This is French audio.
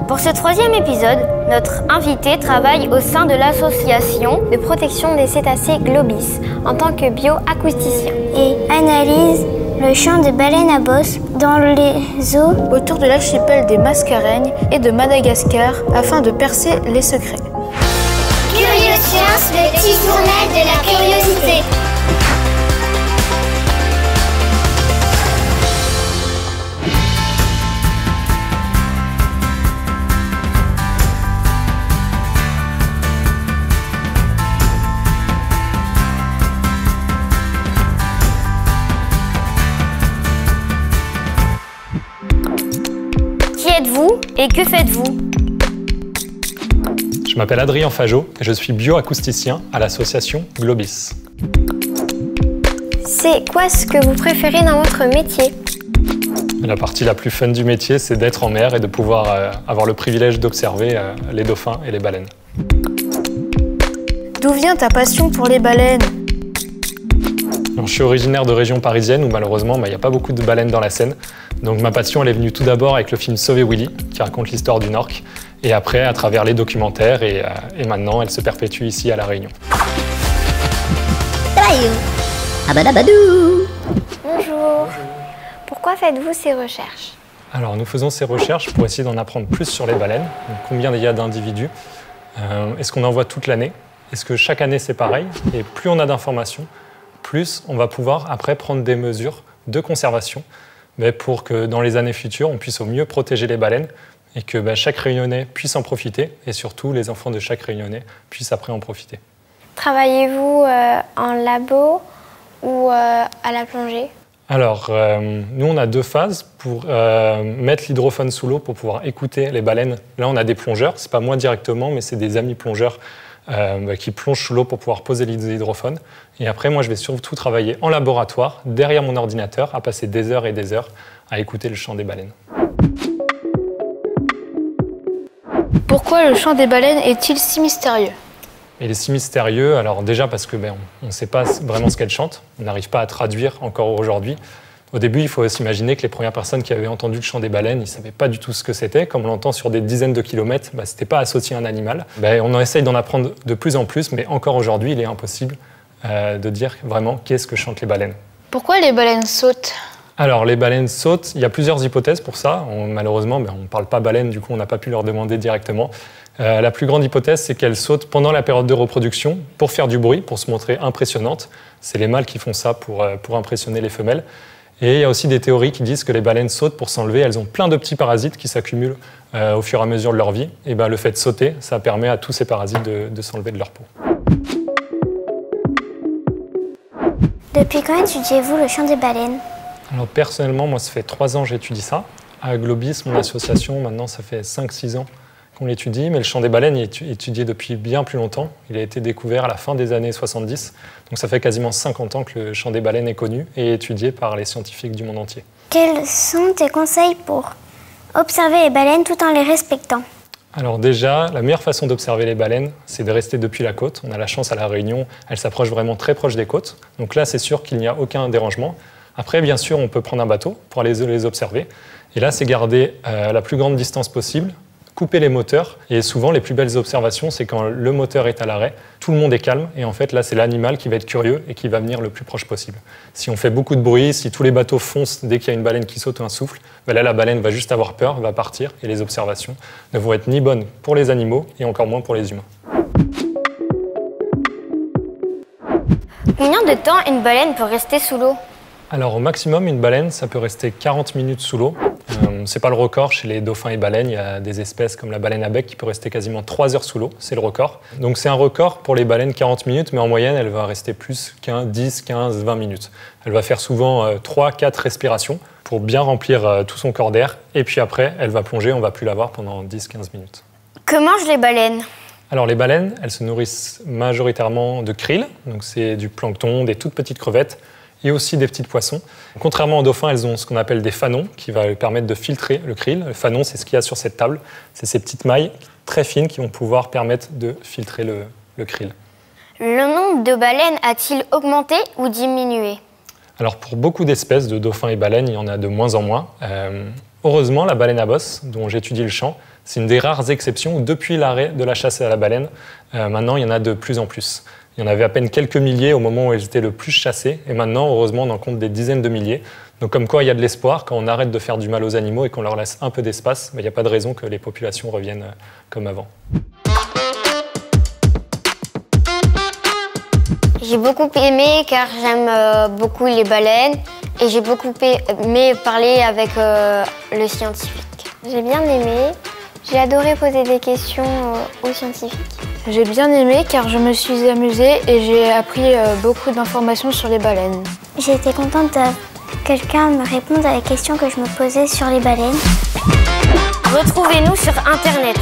Pour ce troisième épisode, notre invité travaille au sein de l'association de protection des cétacés Globis en tant que bioacousticien et analyse le chant des baleines à bosse dans les eaux autour de l'archipel des Mascareignes et de Madagascar afin de percer les secrets. Curioscience, le petit journal de la curiosité. Qui êtes-vous et que faites-vous? Je m'appelle Adrien Fajot et je suis bioacousticien à l'association Globis. C'est quoi ce que vous préférez dans votre métier? La partie la plus fun du métier, c'est d'être en mer et de pouvoir avoir le privilège d'observer les dauphins et les baleines. D'où vient ta passion pour les baleines? Alors, je suis originaire de région parisienne où malheureusement il n'y a pas beaucoup de baleines dans la Seine. Donc ma passion elle est venue tout d'abord avec le film Sauver Willy qui raconte l'histoire du Nork et après à travers les documentaires et maintenant elle se perpétue ici à La Réunion. Bonjour. Pourquoi faites-vous ces recherches? Alors nous faisons ces recherches pour essayer d'en apprendre plus sur les baleines. Donc, combien il y a d'individus? Est-ce qu'on en voit toute l'année? Est-ce que chaque année c'est pareil? Et plus on a d'informations, plus on va pouvoir après prendre des mesures de conservation pour que dans les années futures, on puisse au mieux protéger les baleines et que chaque Réunionnais puisse en profiter et surtout les enfants de chaque Réunionnais puissent après en profiter. Travaillez-vous en labo ou à la plongée? Alors, nous on a deux phases pour mettre l'hydrophone sous l'eau pour pouvoir écouter les baleines. Là on a des plongeurs, c'est pas moi directement mais c'est des amis plongeurs qui plongent sous l'eau pour pouvoir poser l'hydrophone. Et après, moi, je vais surtout travailler en laboratoire, derrière mon ordinateur, à passer des heures et des heures à écouter le chant des baleines. Pourquoi le chant des baleines est-il si mystérieux? Il est si mystérieux, alors déjà parce que on ne sait pas vraiment ce qu'elles chantent, on n'arrive pas à traduire encore aujourd'hui. Au début, il faut s'imaginer que les premières personnes qui avaient entendu le chant des baleines, ils ne savaient pas du tout ce que c'était. Comme on l'entend sur des dizaines de kilomètres, ce n'était pas associé à un animal. On en essaye d'en apprendre de plus en plus, mais encore aujourd'hui, il est impossible de dire vraiment qu'est-ce que chantent les baleines. Pourquoi les baleines sautent? Alors, les baleines sautent, il y a plusieurs hypothèses pour ça. Malheureusement, on ne parle pas baleine, du coup, on n'a pas pu leur demander directement. La plus grande hypothèse, c'est qu'elles sautent pendant la période de reproduction pour faire du bruit, pour se montrer impressionnantes. C'est les mâles qui font ça pour impressionner les femelles. Et il y a aussi des théories qui disent que les baleines sautent pour s'enlever. Elles ont plein de petits parasites qui s'accumulent au fur et à mesure de leur vie. Et le fait de sauter, ça permet à tous ces parasites de s'enlever de leur peau. Depuis quand étudiez-vous le chant des baleines? Alors personnellement, moi ça fait 3 ans que j'étudie ça. À Globis, mon association, maintenant ça fait 5-6 ans qu'on l'étudie. Mais le chant des baleines est étudié depuis bien plus longtemps. Il a été découvert à la fin des années 70. Donc ça fait quasiment 50 ans que le chant des baleines est connu et étudié par les scientifiques du monde entier. Quels sont tes conseils pour observer les baleines tout en les respectant? Alors déjà, la meilleure façon d'observer les baleines, c'est de rester depuis la côte. On a la chance à La Réunion, elles s'approchent vraiment très proche des côtes. Donc là, c'est sûr qu'il n'y a aucun dérangement. Après, bien sûr, on peut prendre un bateau pour aller les observer. Et là, c'est garder la plus grande distance possible, couper les moteurs. Et souvent, les plus belles observations, c'est quand le moteur est à l'arrêt, tout le monde est calme. Et en fait, là, c'est l'animal qui va être curieux et qui va venir le plus proche possible. Si on fait beaucoup de bruit, si tous les bateaux foncent dès qu'il y a une baleine qui saute ou un souffle, là, la baleine va juste avoir peur, va partir. Et les observations ne vont être ni bonnes pour les animaux et encore moins pour les humains. Combien de temps une baleine peut rester sous l'eau? Alors au maximum, une baleine, ça peut rester 40 minutes sous l'eau. C'est pas le record chez les dauphins et baleines. Il y a des espèces comme la baleine à bec qui peut rester quasiment 3 heures sous l'eau. C'est le record. Donc c'est un record pour les baleines 40 minutes, mais en moyenne, elle va rester plus 10, 15, 20 minutes. Elle va faire souvent 3-4 respirations pour bien remplir tout son corps d'air. Et puis après, elle va plonger, on va plus la voir pendant 10-15 minutes. Que mangent les baleines? Alors les baleines, elles se nourrissent majoritairement de krill. Donc c'est du plancton, des toutes petites crevettes. Et aussi des petits poissons. Contrairement aux dauphins, elles ont ce qu'on appelle des fanons qui va permettre de filtrer le krill. Le fanon, c'est ce qu'il y a sur cette table. C'est ces petites mailles très fines qui vont pouvoir permettre de filtrer le krill. Le nombre de baleines a-t-il augmenté ou diminué? Alors pour beaucoup d'espèces de dauphins et baleines, il y en a de moins en moins. Heureusement, la baleine à bosse, dont j'étudie le chant, c'est une des rares exceptions où depuis l'arrêt de la chasse à la baleine, maintenant il y en a de plus en plus. Il y en avait à peine quelques milliers au moment où elles étaient le plus chassées, et maintenant, heureusement, on en compte des dizaines de milliers. Donc comme quoi, il y a de l'espoir, quand on arrête de faire du mal aux animaux et qu'on leur laisse un peu d'espace, il n'y a pas de raison que les populations reviennent comme avant. J'ai beaucoup aimé car j'aime beaucoup les baleines et j'ai beaucoup aimé parler avec le scientifique. J'ai bien aimé, j'ai adoré poser des questions aux scientifiques. J'ai bien aimé car je me suis amusée et j'ai appris beaucoup d'informations sur les baleines. J'ai été contente que quelqu'un me réponde à la question que je me posais sur les baleines. Retrouvez-nous sur Internet.